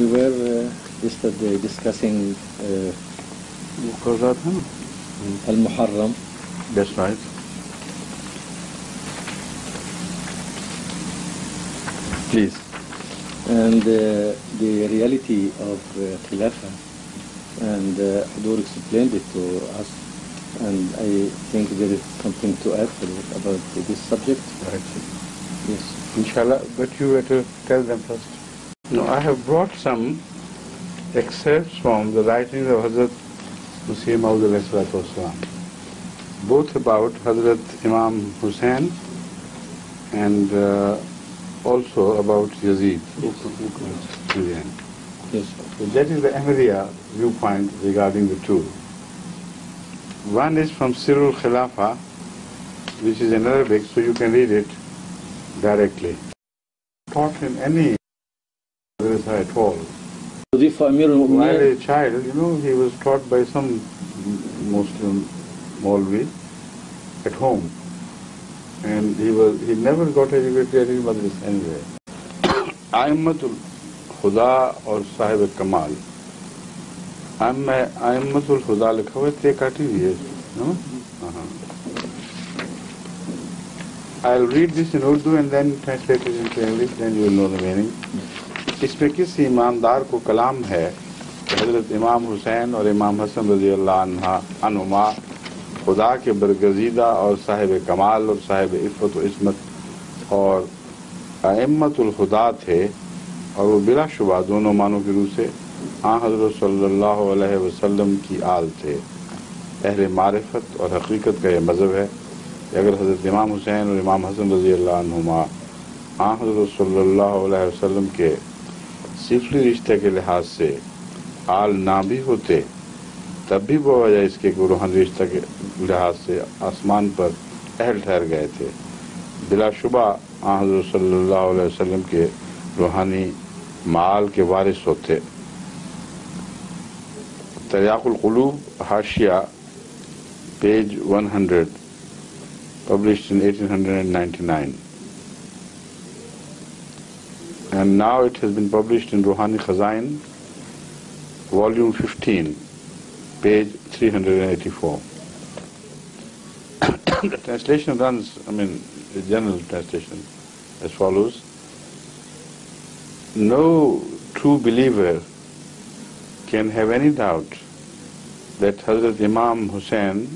were yesterday discussing Al-Muharram. That's right. Please. And the reality of Khilafah, and Hadhrat explained it to us, and I think there is something to add about this subject. Right. Yes. Inshallah, but you have to tell them first. No, I have brought some excerpts from the writings of Hadhrat Masih, both about Hadhrat Imam Hussain and also about Yazid. Yes. So that is the Ahmadiyya viewpoint regarding the two. One is from Sirul Khilafa, which is in Arabic, so you can read it directly. Taught in any madrasa at all. While a child, he was taught by some Muslim Maulvi at home. And he never got educated in madrasa anywhere. Ahmadul Khuda or Sahib Kamal. Ahmadul Khuda likha hua hai, kati hui hai, no? I'll read this in Urdu and then translate it into English, then you will know the meaning. इसमें किस ईमानदार को कलाम है कि हजरत इमाम हुसैन और इमाम हसन रज़ी अल्लाह अन्हुमा खुदा के बरगज़ीदा और साहिब कमाल और साहिब इफ़्फ़त व इस्मत और अइम्मतुल खुदा थे, और वो बिलाशुबा दोनों मानों की रूह से हज़रत सल्लल्लाहु अलैहि वसल्लम की आल थे। अहले मारिफत और हकीकत का यह मज़हब है कि अगर हजरत इमाम हुसैन और इमाम हसन रज़ी अल्लाह अन्हुमा हज़रत सल्लल्लाहु अलैहि वसल्लम के सिफली रिश्ते के लिहाज से आल ना भी होते, तब भी बवजह इसके रूहानी रिश्ते के लिहाज से आसमान पर अहल ठहर गए थे। बिलाशुबा हज़रत सल्लल्लाहु अलैहि वसल्लम के रूहानी माल के वारिस होते। तरियाकुल कुलूब हाशिया page 100, published in 1899. And now it has been published in Ruhani Khazain, volume 15, page 384. The translation runs, the general translation, as follows. No true believer can have any doubt that Hadhrat Imam Hussain,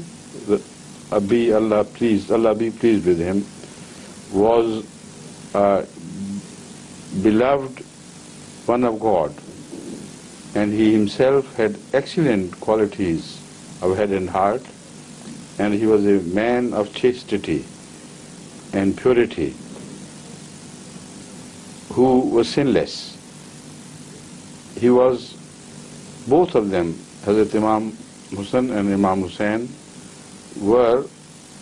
Allah be pleased with him, was beloved one of God, and he himself had excellent qualities of head and heart, and he was a man of chastity and purity who was sinless. He was, both of them, Hadhrat Imam Hassan and Imam Hussain, were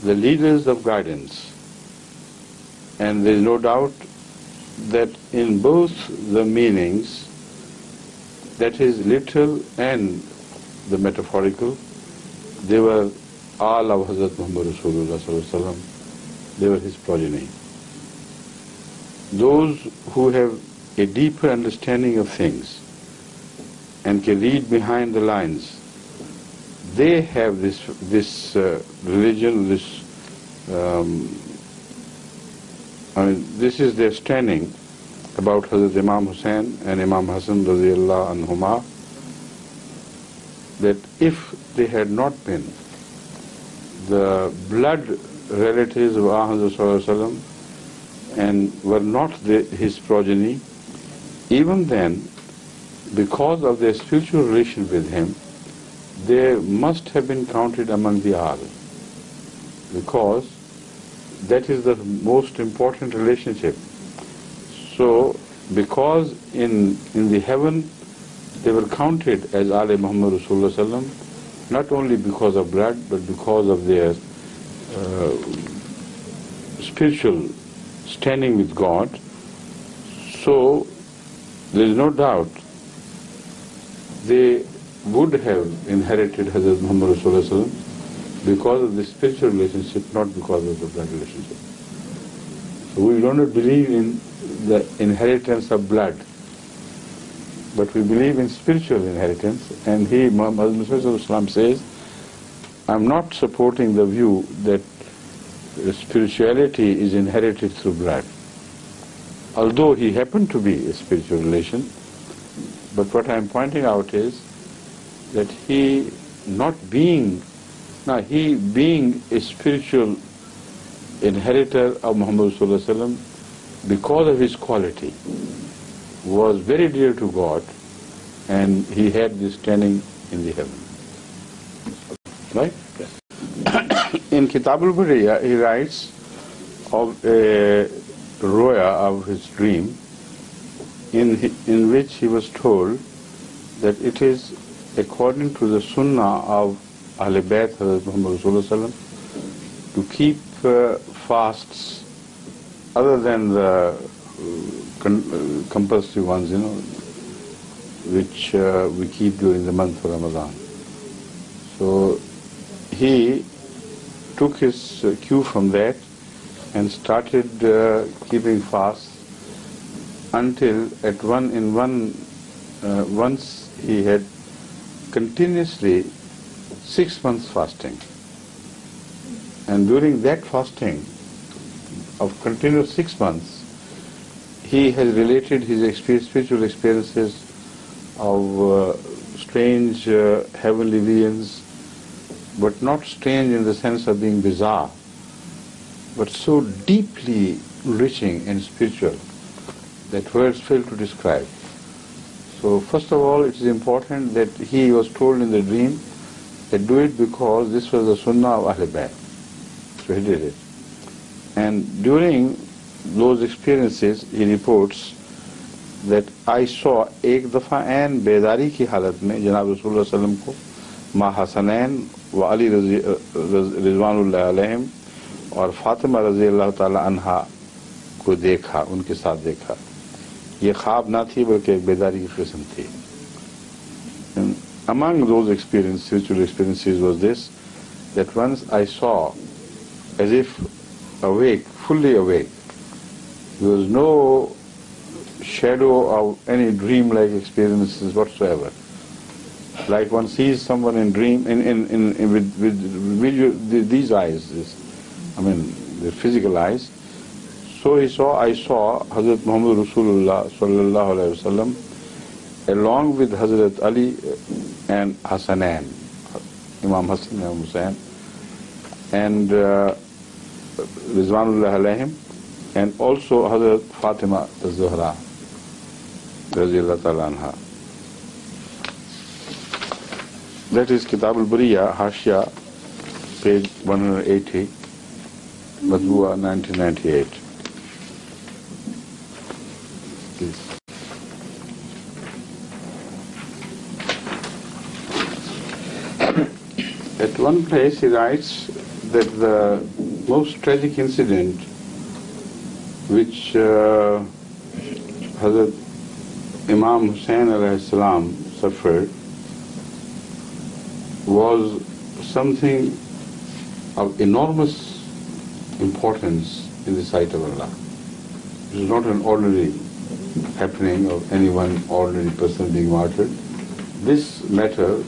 the leaders of guidance, and there is no doubt that in both the meanings, that is literal and the metaphorical, they were all of Hazrat Muhammad Rasulullah Sallallahu Alaihi Wasallam. They were his progeny. Those who have a deeper understanding of things and can read behind the lines, they have this religion, this is their standing about Hadhrat Imam Hussain and Imam Hassan radiyallahu anhuma, that if they had not been the blood relatives of Ahmad sallallahu alaihi wasallam and were not his progeny, even then, because of their spiritual relation with him, they must have been counted among the Ahl, because that is the most important relationship. So, because in the heaven they were counted as Ali Muhammad Rasulullah Sallam, not only because of blood, but because of their spiritual standing with God. So, there is no doubt they would have inherited Hazrat Muhammad Rasulullah Sallam because of the spiritual relationship, not because of the blood relationship. So we do not believe in the inheritance of blood. but we believe in spiritual inheritance. And he, Muhammad says, I'm not supporting the view that spirituality is inherited through blood. Although he happened to be a spiritual relation, but what I'm pointing out is that he being a spiritual inheritor of Muhammad because of his quality, was very dear to God, and he had this standing in the heaven. Right? In Kitab al-Bariya, he writes of a roya of his dream, in which he was told that it is according to the sunnah of Ahl Bayt Hadhrat Muhammad to keep fasts other than the compulsory ones, which we keep during the month of Ramadan. So he took his cue from that and started keeping fast until once he had continuously 6 months fasting. And during that fasting of continuous 6 months, he has related his spiritual experiences of strange heavenly visions, but not strange in the sense of being bizarre, but so deeply enriching and spiritual that words fail to describe. So first of all, it is important that he was told in the dream that do it because this was the sunnah of Ahl Bayt. So he did it. And during those experiences, he reports that I saw एक दफ़ा ऐन बेदारी की हालत में जनाब रसूलुल्लाह सल्लल्लाहु अलैहि वसल्लम को माँ हसनैन व अली रिज़वानुल्लाह अलैहिम और फातिमा रज़ी अल्लाह ताला अन्हा को देखा, उनके साथ देखा. ये ख्वाब ना थी बल्कि एक बेदारी की किस्म थी. And among those experiences, spiritual experiences, was this, that once I saw as if awake, fully awake. There was no shadow of any dream-like experiences whatsoever. Like one sees someone in dream, with these eyes, the physical eyes. So I saw Hadhrat Muhammad Rasulullah sallallahu alaihi wasallam along with Hadhrat Ali and Hassanain, Imam Hassan, Imam Hussain, and Rizwanullah alayhim, and also Hadhrat Fatima az-Zuhra radiyallahu ta'ala anha. That is Kitab al-Bariya, Hashya, page 180, Madhua 1998. Please. At one place he writes that the most tragic incident which Hadhrat Imam Hussain alayhi salam suffered was something of enormous importance in the sight of Allah. It is not an ordinary happening of any one ordinary person being martyred. This matter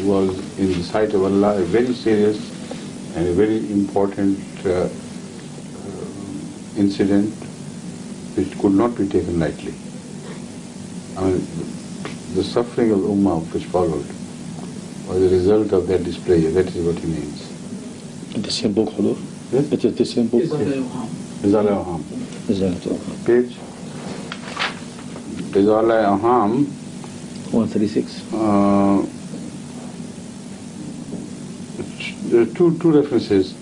was in the sight of Allah a very serious and a very important incident which could not be taken lightly. The suffering of Ummah which followed was a result of that display. That is what he means. The same book, Hudur? Yes? It is the same book. Rizal-e-Aham. Page Rizal-e-Aham 136. Two references.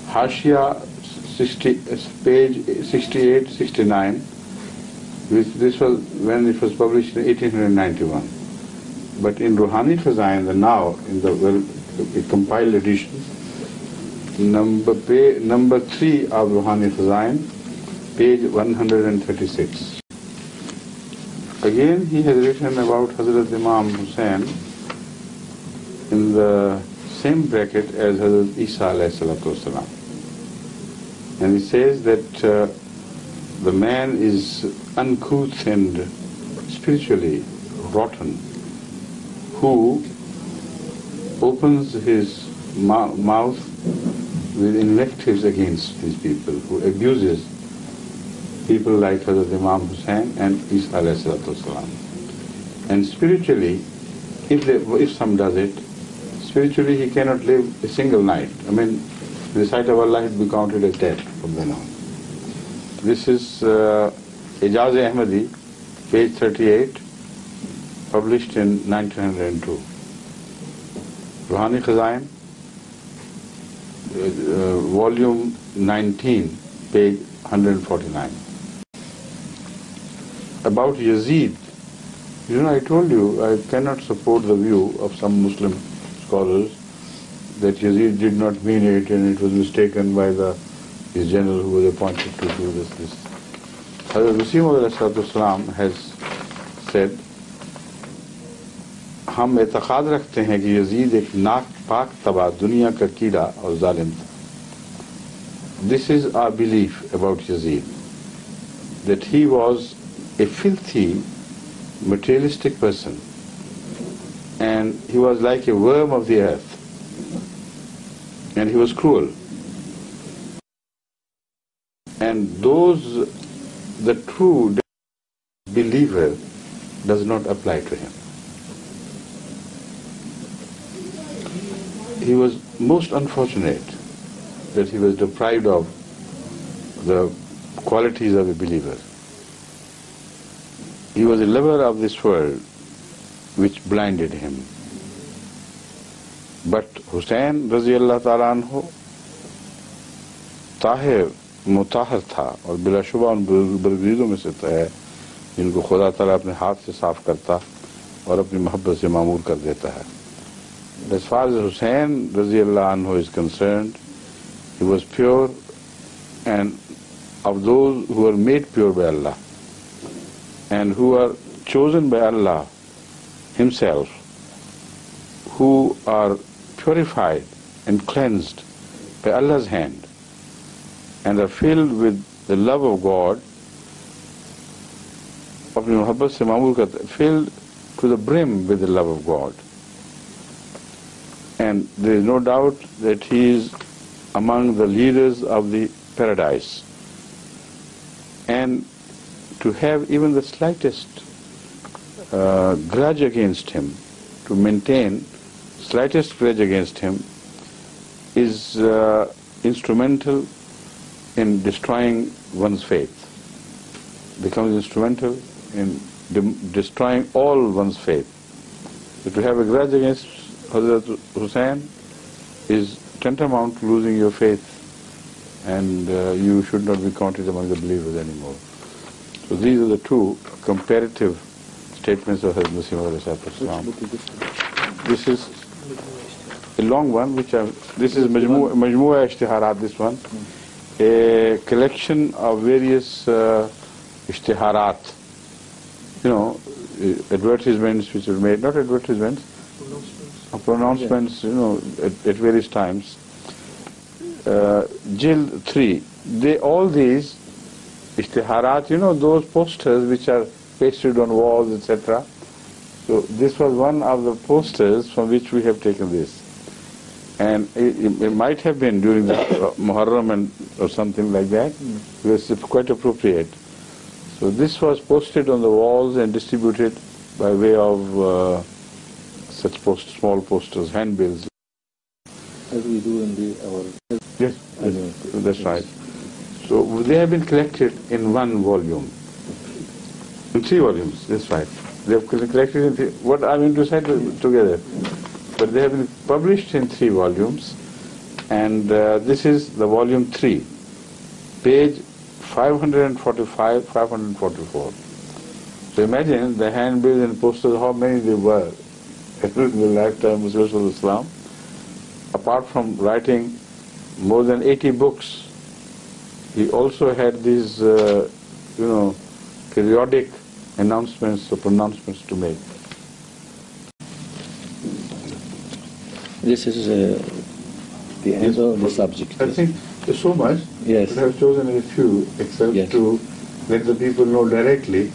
Hashia 60, page 68, 69. This was when it was published in 1891. But in Ruhani Fazain, in the compiled edition, number 3 of Ruhani Fazain, page 136. Again, he has written about Hadhrat Imam Hussain in the same bracket as Hadhrat Isa alayhi salatu wasalam. And he says that the man is uncouth and spiritually Broughton, who opens his mouth with invectives against these people, who abuses people like Hadhrat Imam Hussain and Isa alayhi salatu wasalam. And spiritually, if some does it, spiritually he cannot live a single night. I mean, in the sight of Allah he'll be counted as dead from then on. This is Ijaz Ahmadi, page 38, published in 1902. Ruhani Khazain, volume 19, page 149. About Yazid, you know, I told you I cannot support the view of some Muslim scholars that Yazid did not mean it and it was mistaken by his general who was appointed to do this. Hadhrat Imam has said, हम एतक़ाद रखते हैं कि Yazid एक नाक पाक तबाह दुनिया का कीड़ा और जालिम था. This is our belief about Yazid, that he was a filthy, materialistic person, and he was like a worm of the earth, and he was cruel. And the true believer does not apply to him. He was most unfortunate that he was deprived of the qualities of a believer. He was a lover of this world, which blinded him. But Hussain रज़ियल्लाहु ताला अन्हु ताहिर मुताहर था और बिलाशुबा उन बुजुर्गों में से है जिनको खुदा ताला अपने हाथ से साफ करता और अपनी मोहब्बत से मामूर कर देता है. As far as Hussain रज़ियल्लाहु अन्हु is concerned, he was pure, and of those who were made pure by Allah and who are chosen by Allah Himself, who are purified and cleansed by Allah's hand and are filled with the love of God, अपनी मोहब्बत से मामूल करते, filled to the brim with the love of God. And there is no doubt that he is among the leaders of the paradise. And to have even the slightest grudge against him, to maintain slightest grudge against him, is instrumental in destroying one's faith. Becomes instrumental in destroying all one's faith. So to have a grudge against Hadhrat Hussain is tantamount to losing your faith, and you should not be counted among the believers anymore. So these are the two comparative statements of Hadhrat Masih. This is a long one, this is Majmu'a Ishtiharat, this one, a collection of various ishtiharat, advertisements which are made, not advertisements, pronouncements, at various times. Jild 3, all these ishtiharat, those posters which are pasted on walls, etc. So this was one of the posters from which we have taken this. And it might have been during the Muharram or something like that, because it's quite appropriate. So this was posted on the walls and distributed by way of such small posters, handbills. As we do in our... Yes, that's right. So they have been collected in one volume, in 3 volumes, that's right. They have collected in 3, what I mean to say together. But they have been published in 3 volumes, and this is the volume 3, page 545, 544. So imagine the handbills and posters, how many they were in the lifetime of Islam. Apart from writing more than 80 books, he also had these, periodic announcements or pronouncements to make. This is the end of the subject. I think there's so much, yes, but I've chosen a few, except yes, to let the people know directly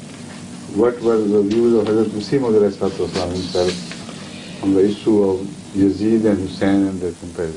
what were the views of Hadhrat Imam Hassan himself on the issue of Yazid and Hussain and their comparison?